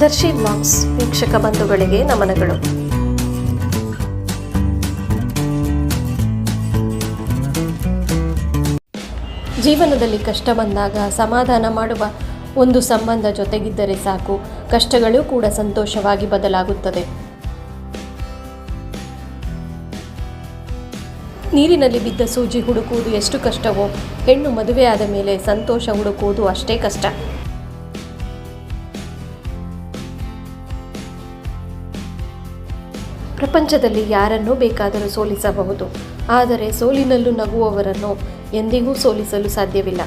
ದರ್ಶಿ vlogs ವೀಕ್ಷಕ ಬಂಧುಗಳಿಗೆ ನಮನಗಳು. ಜೀವನದಲ್ಲಿ ಕಷ್ಟ ಬಂದಾಗ ಸಮಾಧಾನ ಮಾಡುವ ಒಂದು ಸಂಬಂಧ ಜೊತೆಗಿದ್ದರೆ ಸಾಕು, ಕಷ್ಟಗಳು ಕೂಡ ಸಂತೋಷವಾಗಿ ಬದಲಾಗುತ್ತದೆ. ನೀರಿನಲ್ಲಿ ಬಿದ್ದ ಸೂಜಿ ಹುಡುಕುವುದು ಎಷ್ಟು ಕಷ್ಟವೋ, ಹೆಣ್ಣು ಮದುವೆಯಾದ ಮೇಲೆ ಸಂತೋಷ ಹುಡುಕುವುದು ಅಷ್ಟೇ ಕಷ್ಟ. ಪ್ರಪಂಚದಲ್ಲಿ ಯಾರನ್ನೂ ಬೇಕಾದರೂ ಸೋಲಿಸಬಹುದು, ಆದರೆ ಸೋಲಿನಲ್ಲೂ ನಗುವವರನ್ನು ಎಂದಿಗೂ ಸೋಲಿಸಲು ಸಾಧ್ಯವಿಲ್ಲ.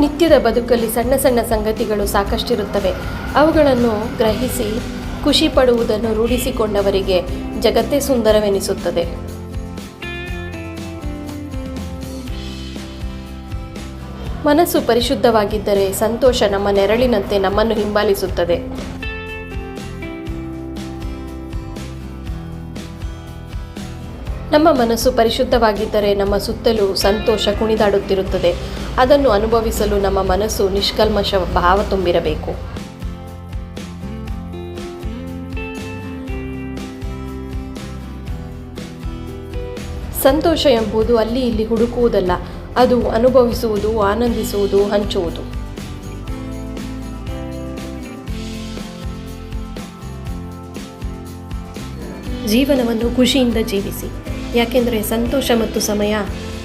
ನಿತ್ಯದ ಬದುಕಲ್ಲಿ ಸಣ್ಣ ಸಣ್ಣ ಸಂಗತಿಗಳು ಸಾಕಷ್ಟಿರುತ್ತವೆ. ಅವುಗಳನ್ನು ಗ್ರಹಿಸಿ ಖುಷಿ ಪಡುವುದನ್ನು ರೂಢಿಸಿಕೊಂಡವರಿಗೆ ಜಗತ್ತೇ ಸುಂದರವೆನಿಸುತ್ತದೆ. ಮನಸ್ಸು ಪರಿಶುದ್ಧವಾಗಿದ್ದರೆ ಸಂತೋಷ ನಮ್ಮ ನೆರಳಿನಂತೆ ನಮ್ಮನ್ನು ಹಿಂಬಾಲಿಸುತ್ತದೆ. ನಮ್ಮ ಮನಸ್ಸು ಪರಿಶುದ್ಧವಾಗಿದ್ದರೆ ನಮ್ಮ ಸುತ್ತಲೂ ಸಂತೋಷ ಕುಣಿದಾಡುತ್ತಿರುತ್ತದೆ. ಅದನ್ನು ಅನುಭವಿಸಲು ನಮ್ಮ ಮನಸ್ಸು ನಿಷ್ಕಲ್ಮಶ ಭಾವ ತುಂಬಿರಬೇಕು. ಸಂತೋಷ ಎಂಬುದು ಅಲ್ಲಿ ಇಲ್ಲಿ ಹುಡುಕುವುದಲ್ಲ, ಅದು ಅನುಭವಿಸುವುದು, ಆನಂದಿಸುವುದು, ಹಂಚುವುದು. ಜೀವನವನ್ನು ಖುಷಿಯಿಂದ ಜೀವಿಸಿ, ಯಾಕೆಂದರೆ ಸಂತೋಷ ಮತ್ತು ಸಮಯ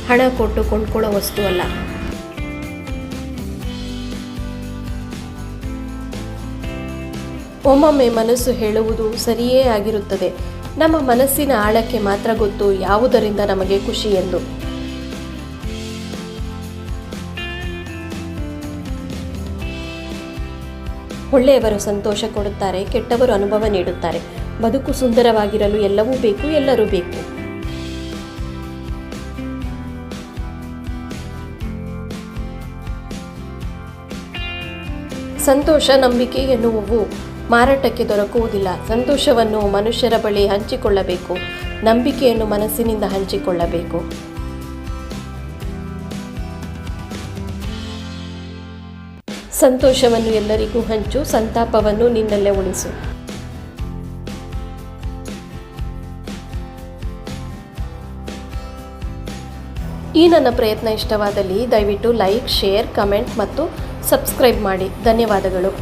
ಹಣ ಕೊಟ್ಟು ಕೊಂಡ್ಕೊಳ್ಳೋ ವಸ್ತು ಅಲ್ಲ. ಒಮ್ಮೊಮ್ಮೆ ಮನಸ್ಸು ಹೇಳುವುದು ಸರಿಯೇ ಆಗಿರುತ್ತದೆ. ನಮ್ಮ ಮನಸ್ಸಿನ ಆಳಕ್ಕೆ ಮಾತ್ರ ಗೊತ್ತು ಯಾವುದರಿಂದ ನಮಗೆ ಖುಷಿ ಎಂದು. ಒಳ್ಳೆಯವರು ಸಂತೋಷ ಕೊಡುತ್ತಾರೆ, ಕೆಟ್ಟವರು ಅನುಭವ ನೀಡುತ್ತಾರೆ. ಬದುಕು ಸುಂದರವಾಗಿರಲು ಎಲ್ಲವೂ ಬೇಕು, ಎಲ್ಲರೂ ಬೇಕು. ಸಂತೋಷ, ನಂಬಿಕೆ ಎನ್ನುವವು ಮಾರಾಟಕ್ಕೆ ದೊರಕುವುದಿಲ್ಲ. ಸಂತೋಷವನ್ನು ಮನುಷ್ಯರ ಬಳಿ ಹಂಚಿಕೊಳ್ಳಬೇಕು, ನಂಬಿಕೆಯನ್ನು ಮನಸ್ಸಿನಿಂದ ಹಂಚಿಕೊಳ್ಳಬೇಕು. ಸಂತೋಷವನ್ನು ಎಲ್ಲರಿಗೂ ಹಂಚು, ಸಂತಾಪವನ್ನು ನಿನ್ನಲ್ಲೇ ಉಳಿಸು. ಈ ನನ್ನ ಪ್ರಯತ್ನ ಇಷ್ಟವಾದಲ್ಲಿ ದಯವಿಟ್ಟು ಲೈಕ್, ಶೇರ್, ಕಮೆಂಟ್ ಮತ್ತು ಸಬ್ಸ್ಕ್ರೈಬ್ ಮಾಡಿ. ಧನ್ಯವಾದಗಳು.